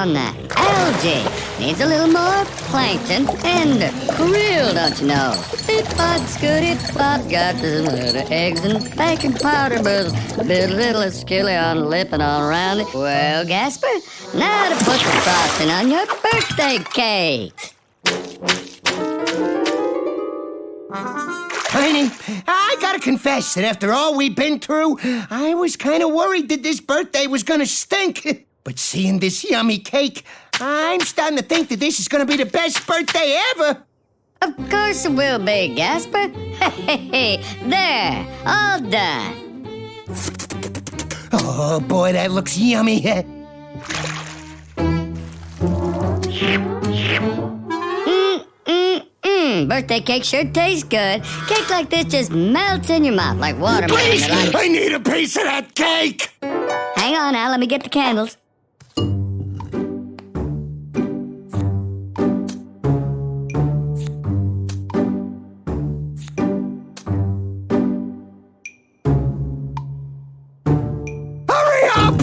on that. Algae needs a little more plankton and krill, don't you know? Beep-bop, scooty-bop, got the little eggs and baking powder, but a little skilly on lip and all around it. Well, Gasper, now to put the frosting on your birthday cake. Tiny, I gotta confess that after all we've been through, I was kind of worried that this birthday was gonna stink. But seeing this yummy cake, I'm starting to think that this is gonna be the best birthday ever. Of course it will be, Gasper. Hey, there, all done. Oh, boy, that looks yummy. Birthday cake sure tastes good. Cake like this just melts in your mouth like watermelon. Please, I need a piece of that cake. Hang on now, let me get the candles. Hurry up!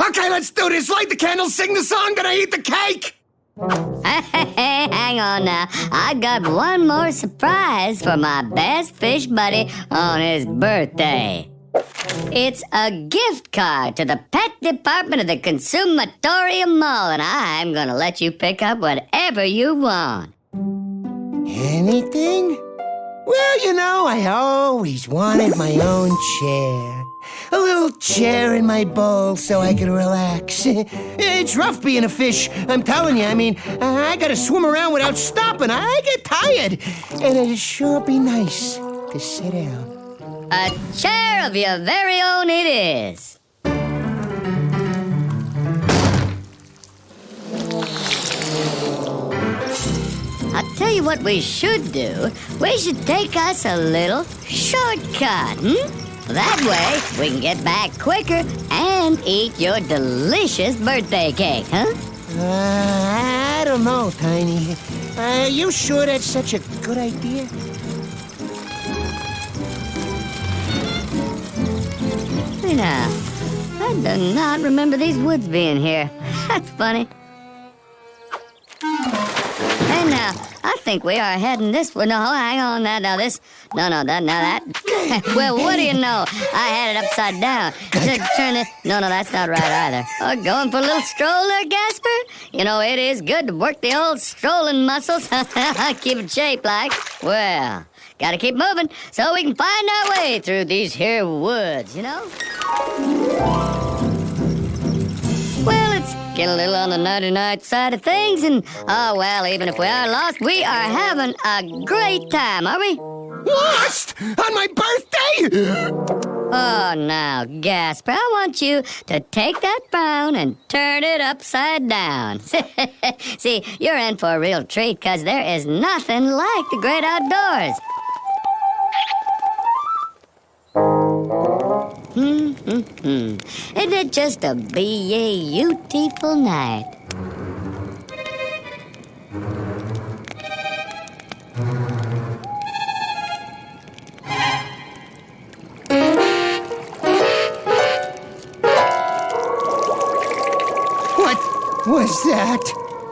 Okay, let's do this. Light the candles, sing the song, gonna eat the cake. Hey, hang on now. I got one more surprise for my best fish buddy on his birthday. It's a gift card to the pet department of the Consumatorium Mall, and I'm gonna let you pick up whatever you want. Anything? Well, you know, I always wanted my own chair. A little chair in my bowl so I could relax. It's rough being a fish, I'm telling you. I mean, I gotta swim around without stopping. I get tired. And it'd sure be nice to sit down. A chair of your very own it is. I'll tell you what we should do. We should take us a little shortcut, That way, we can get back quicker and eat your delicious birthday cake, huh? I don't know, Tiny. Are you sure that's such a good idea? Now, I do not remember these woods being here. That's funny. Hey, now, I think we are heading this way. No, hang on. Now this. No, that. Well, what do you know? I had it upside down. Turn it. No, that's not right either. Oh, going for a little stroll there, Gasper? You know, it is good to work the old strolling muscles. Keep it shaped like. Well, gotta keep moving so we can find our way through these here woods, you know? Well, it's getting a little on the nighty-night side of things, and, oh, well, even if we are lost, we are having a great time, are we? Lost? On my birthday? Oh, now, Gasper, I want you to take that frown and turn it upside down. See, you're in for a real treat, 'cause there is nothing like the great outdoors. Isn't it just a beautiful night? What was that?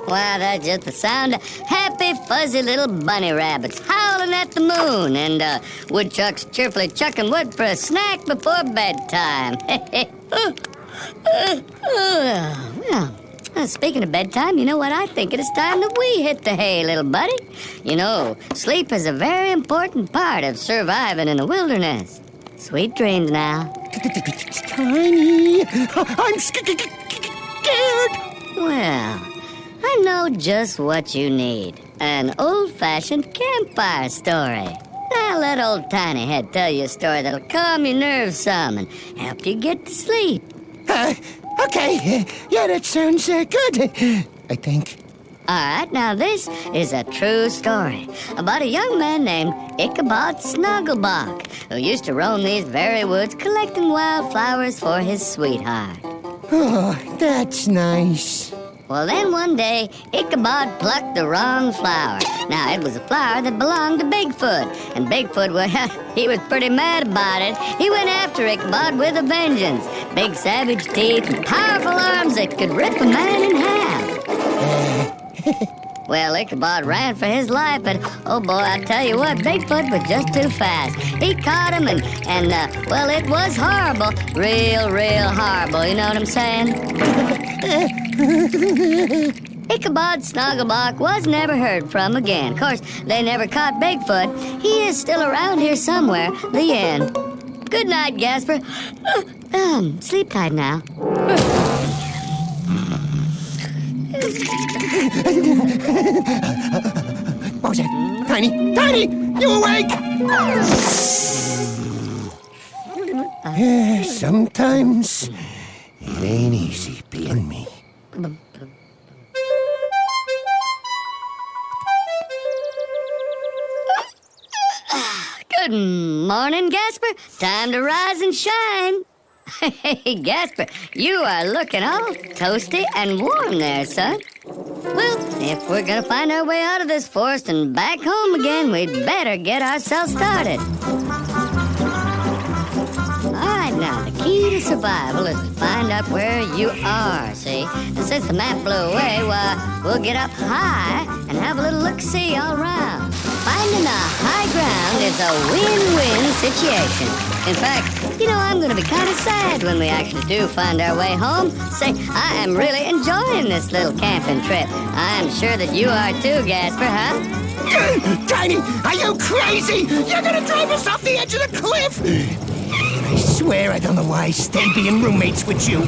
Well, that's just the sound of happy, fuzzy little bunny rabbits howling at the moon and woodchucks cheerfully chucking wood for a snack before bedtime. Well, speaking of bedtime, you know what? I think it is time that we hit the hay, little buddy. You know, sleep is a very important part of surviving in the wilderness. Sweet dreams now. Tiny, I'm scared. Well, I know just what you need. An old-fashioned campfire story. Now let old Tiny Head tell you a story that'll calm your nerves some and help you get to sleep. Okay. Yeah, that sounds good, I think. All right, now this is a true story about a young man named Ichabod Snugglebach who used to roam these very woods collecting wildflowers for his sweetheart. Oh, that's nice. Well, then one day, Ichabod plucked the wrong flower. Now, it was a flower that belonged to Bigfoot. And Bigfoot, well, he was pretty mad about it. He went after Ichabod with a vengeance. Big savage teeth and powerful arms that could rip a man in half. Well, Ichabod ran for his life, but oh boy, I tell you what, Bigfoot was just too fast. He caught him, and well, it was horrible. Real horrible, you know what I'm saying? Ichabod Snugglebuck was never heard from again. Of course, they never caught Bigfoot. He is still around here somewhere. The end. Good night, Gasper. Sleep tight now. What was that? Tiny! Tiny! You awake? Sometimes it ain't easy being me. Good morning, Gasper. Time to rise and shine. Hey, Gasper, you are looking all toasty and warm there, son. Well, if we're gonna find our way out of this forest and back home again, we'd better get ourselves started. Alright, now, the key to survival is to find out where you are, see? And since the map blew away, well, we'll get up high and have a little look-see all around. Finding the high ground is a win-win situation. In fact, you know, I'm gonna be kind of sad when we actually do find our way home. Say, I am really enjoying this little camping trip. I'm sure that you are too, Gasper, huh? Tiny, are you crazy? You're gonna drive us off the edge of the cliff! I swear I don't know why I stay being roommates with you.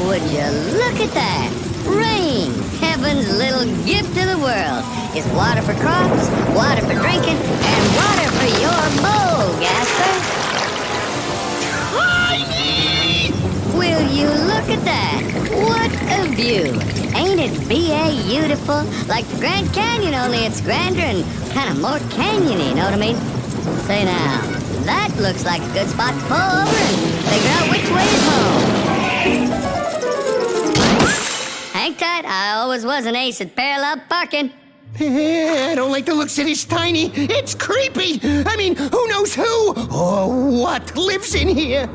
Would you look at that? Rain, heaven's little gift to the world. It's water for crops, water for drinking, and water for your bowl, Gasper. Tiny! Will you look at that? What a view. Ain't it beautiful? Like the Grand Canyon, only it's grander and kind of more canyony, you know what I mean? Say now, that looks like a good spot to pull over and figure out which way is home. Hang tight, I always was an ace at parallel parking. I don't like the looks of this, Tiny. It's creepy. I mean, who knows who or what lives in here?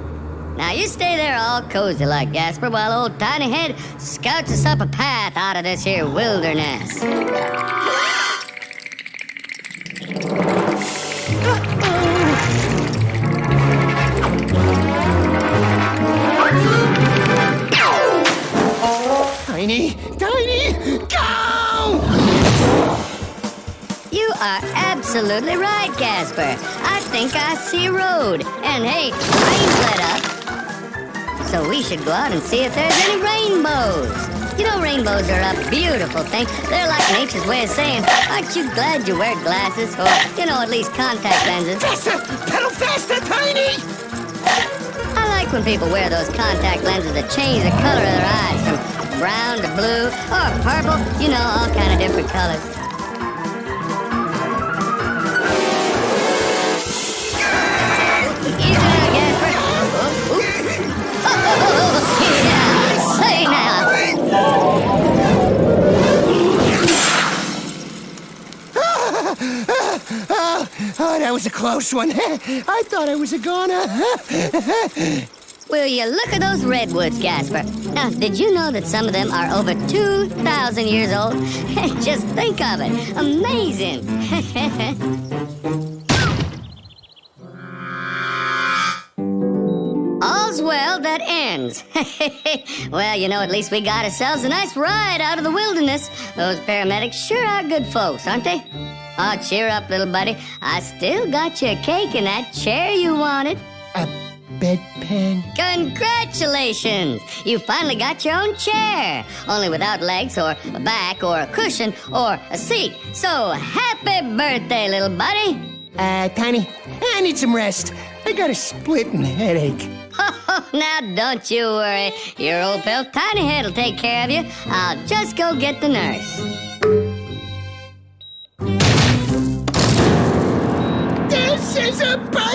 Now you stay there all cozy like, Gasper, while old Tiny Head scouts us up a path out of this here wilderness. Tiny, go! You are absolutely right, Gasper. I think I see a road. And hey, the rain's let up. So we should go out and see if there's any rainbows. You know, rainbows are a beautiful thing. They're like nature's way of saying, aren't you glad you wear glasses? Or, you know, at least contact lenses. Faster! Pedal faster, Tiny! I like when people wear those contact lenses that change the color of their eyes from brown to blue or purple, you know, all kind of different colors. Easy now, Gasper. Yeah, say now. Oh, that was a close one. I thought I was a goner. Will you look at those redwoods, Gasper? Now, did you know that some of them are over 2,000 years old? Just think of it. Amazing. All's well that ends. Well, you know, at least we got ourselves a nice ride out of the wilderness. Those paramedics sure are good folks, aren't they? Oh, cheer up, little buddy. I still got you a cake in that chair you wanted. A bedpan? Congratulations! You finally got your own chair. Only without legs or a back or a cushion or a seat. So, happy birthday, little buddy. Tiny, I need some rest. I got a splitting headache. Oh, now don't you worry. Your old pal Tiny Head will take care of you. I'll just go get the nurse. This is a birthday!